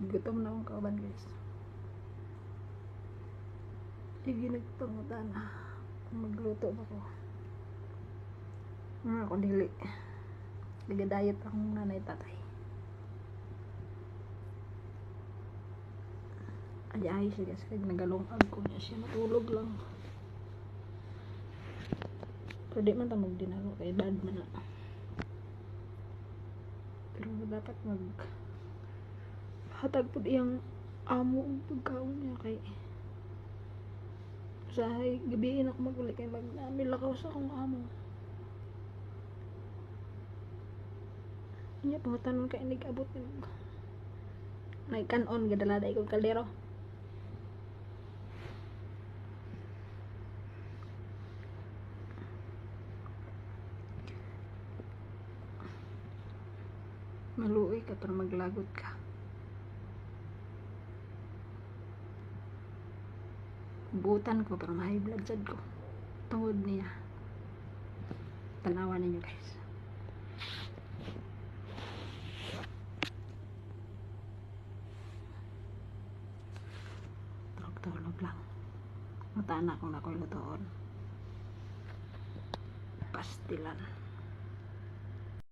Gutom na akong kauban guys. Ginagpangutan kung magluto ba ko. Ako dili. Nag-diet akong nanay tatay. Ay siya guys. Kaya nagalungag ko niya siya. Matulog lang. Pero di man ta magdinalo kay bad man na. Pero dapat hatag po iyang amo ang pagkaon niya kay usahay gabihin ako magulit kay magnamilakaw sa akong amo niya pangutanon kay nag-abot may kanon gadalada ikong kaldero maluoy ka pero maglagot ka. Butan ko pero ma-high blood sad ko tungod niya. Tanawan ninyo guys. Tulog lang. Matana kung nakoy lutoon. Pastilan.